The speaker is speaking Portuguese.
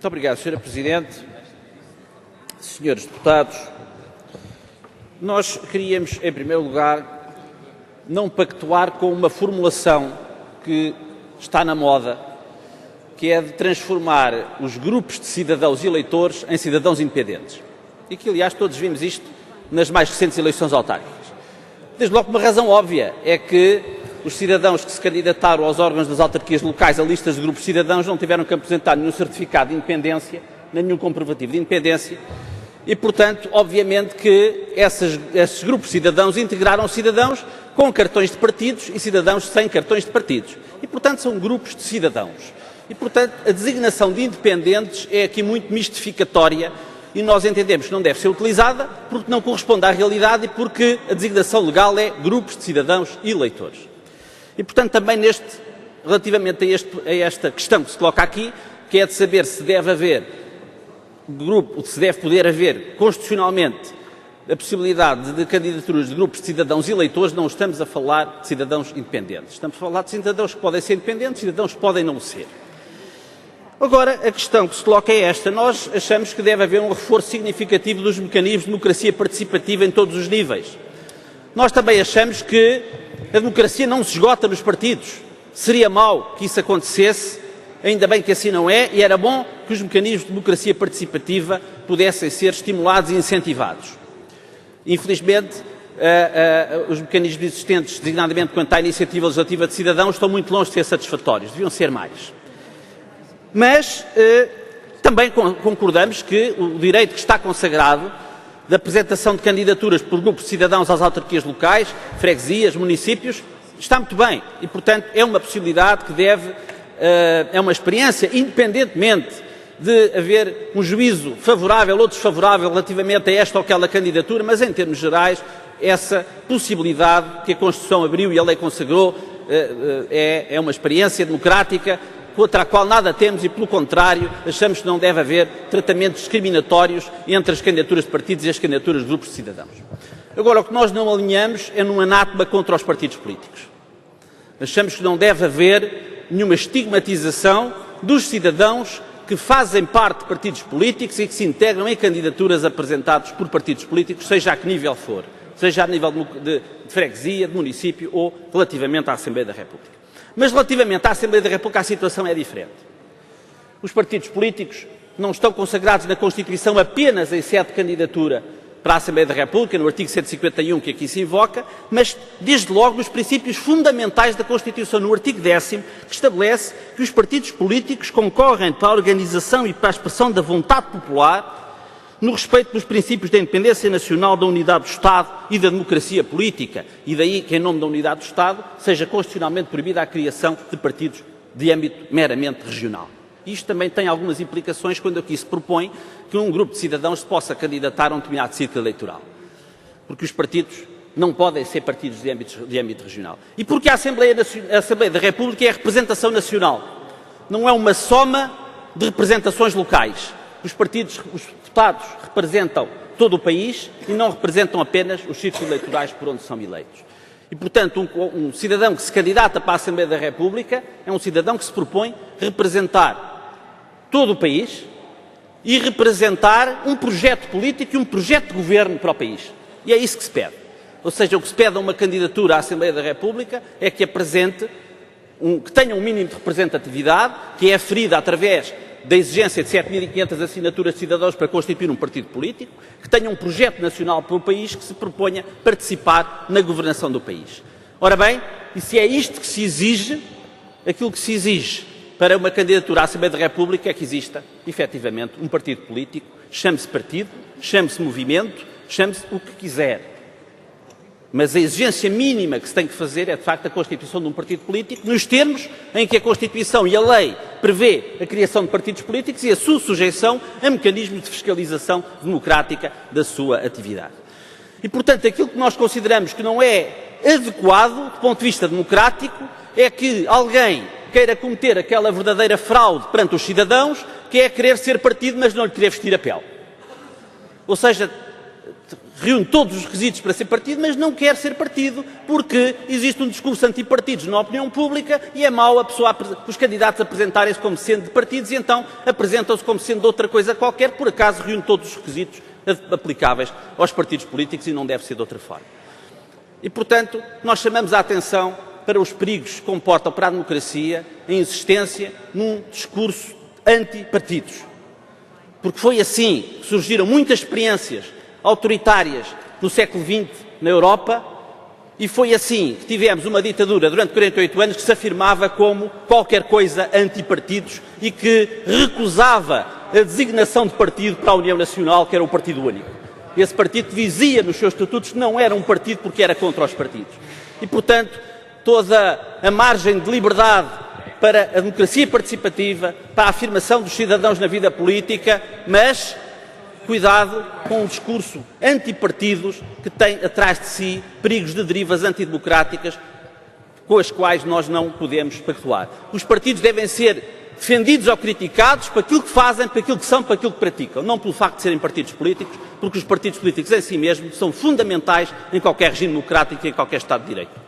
Muito obrigado, Sra. Presidente. Senhores deputados, nós queríamos, em primeiro lugar, não pactuar com uma formulação que está na moda, que é de transformar os grupos de cidadãos e eleitores em cidadãos independentes. E que, aliás, todos vimos isto nas mais recentes eleições autárquicas. Desde logo, uma razão óbvia é que os cidadãos que se candidataram aos órgãos das autarquias locais a listas de grupos de cidadãos não tiveram que apresentar nenhum certificado de independência, nem nenhum comprovativo de independência e, portanto, obviamente que esses grupos de cidadãos integraram cidadãos com cartões de partidos e cidadãos sem cartões de partidos. E, portanto, são grupos de cidadãos. E, portanto, a designação de independentes é aqui muito mistificatória e nós entendemos que não deve ser utilizada porque não corresponde à realidade e porque a designação legal é grupos de cidadãos e eleitores. E, portanto, também relativamente a esta questão que se coloca aqui, que é de saber se deve haver se deve poder haver constitucionalmente a possibilidade de candidaturas de grupos de cidadãos e eleitores, não estamos a falar de cidadãos independentes. Estamos a falar de cidadãos que podem ser independentes, cidadãos que podem não ser. Agora, a questão que se coloca é esta. Nós achamos que deve haver um reforço significativo dos mecanismos de democracia participativa em todos os níveis. Nós também achamos que a democracia não se esgota nos partidos. Seria mau que isso acontecesse, ainda bem que assim não é, e era bom que os mecanismos de democracia participativa pudessem ser estimulados e incentivados. Infelizmente, os mecanismos existentes, designadamente quanto à iniciativa legislativa de cidadãos, estão muito longe de ser satisfatórios, deviam ser mais. Mas também concordamos que o direito que está consagrado da apresentação de candidaturas por grupos de cidadãos às autarquias locais, freguesias, municípios, está muito bem e, portanto, é uma possibilidade que é uma experiência, independentemente de haver um juízo favorável ou desfavorável relativamente a esta ou aquela candidatura, mas em termos gerais, essa possibilidade que a Constituição abriu e a lei consagrou é uma experiência democrática contra a qual nada temos e, pelo contrário, achamos que não deve haver tratamentos discriminatórios entre as candidaturas de partidos e as candidaturas de grupos de cidadãos. Agora, o que nós não alinhamos é num anátema contra os partidos políticos. Achamos que não deve haver nenhuma estigmatização dos cidadãos que fazem parte de partidos políticos e que se integram em candidaturas apresentadas por partidos políticos, seja a que nível for, seja a nível de freguesia, de município ou relativamente à Assembleia da República. Mas relativamente à Assembleia da República a situação é diferente. Os partidos políticos não estão consagrados na Constituição apenas em sede de candidatura para a Assembleia da República, no artigo 151 que aqui se invoca, mas desde logo nos princípios fundamentais da Constituição, no artigo 10º, que estabelece que os partidos políticos concorrem para a organização e para a expressão da vontade popular no respeito dos princípios da independência nacional, da unidade do Estado e da democracia política, e daí que, em nome da unidade do Estado, seja constitucionalmente proibida a criação de partidos de âmbito meramente regional. Isto também tem algumas implicações quando aqui se propõe que um grupo de cidadãos se possa candidatar a um determinado círculo eleitoral. Porque os partidos não podem ser partidos de âmbito regional. E porque a Assembleia da República é a representação nacional. Não é uma soma de representações locais. Os deputados representam todo o país e não representam apenas os círculos eleitorais por onde são eleitos. E, portanto, um cidadão que se candidata para a Assembleia da República é um cidadão que se propõe representar todo o país e representar um projeto político e um projeto de governo para o país. E é isso que se pede. Ou seja, o que se pede a uma candidatura à Assembleia da República é que apresente, que tenha um mínimo de representatividade, que é aferida através da exigência de 7.500 assinaturas de cidadãos para constituir um partido político, que tenha um projeto nacional para o país que se proponha participar na governação do país. Ora bem, e se é isto que se exige, aquilo que se exige para uma candidatura à Assembleia da República é que exista, efetivamente, um partido político, chame-se partido, chame-se movimento, chame-se o que quiser. Mas a exigência mínima que se tem que fazer é, de facto, a constituição de um partido político, nos termos em que a Constituição e a lei prevê a criação de partidos políticos e a sua sujeição a mecanismos de fiscalização democrática da sua atividade. E, portanto, aquilo que nós consideramos que não é adequado, do ponto de vista democrático, é que alguém queira cometer aquela verdadeira fraude perante os cidadãos, que é querer ser partido, mas não lhe querer vestir a pele. Ou seja, reúne todos os requisitos para ser partido, mas não quer ser partido porque existe um discurso antipartidos na opinião pública e é mau os candidatos apresentarem-se como sendo de partidos e então apresentam-se como sendo de outra coisa qualquer, por acaso reúne todos os requisitos aplicáveis aos partidos políticos e não deve ser de outra forma. E, portanto, nós chamamos a atenção para os perigos que comportam para a democracia a insistência num discurso anti-partidos. Porque foi assim que surgiram muitas experiências autoritárias no século XX na Europa e foi assim que tivemos uma ditadura durante 48 anos que se afirmava como qualquer coisa anti-partidos e que recusava a designação de partido para a União Nacional, que era o Partido Único. Esse partido dizia nos seus estatutos que não era um partido porque era contra os partidos. E, portanto, toda a margem de liberdade para a democracia participativa, para a afirmação dos cidadãos na vida política, mas cuidado com um discurso antipartidos que tem atrás de si perigos de derivas antidemocráticas com as quais nós não podemos pactuar. Os partidos devem ser defendidos ou criticados por aquilo que fazem, por aquilo que são, por aquilo que praticam, não pelo facto de serem partidos políticos, porque os partidos políticos em si mesmos são fundamentais em qualquer regime democrático e em qualquer Estado de Direito.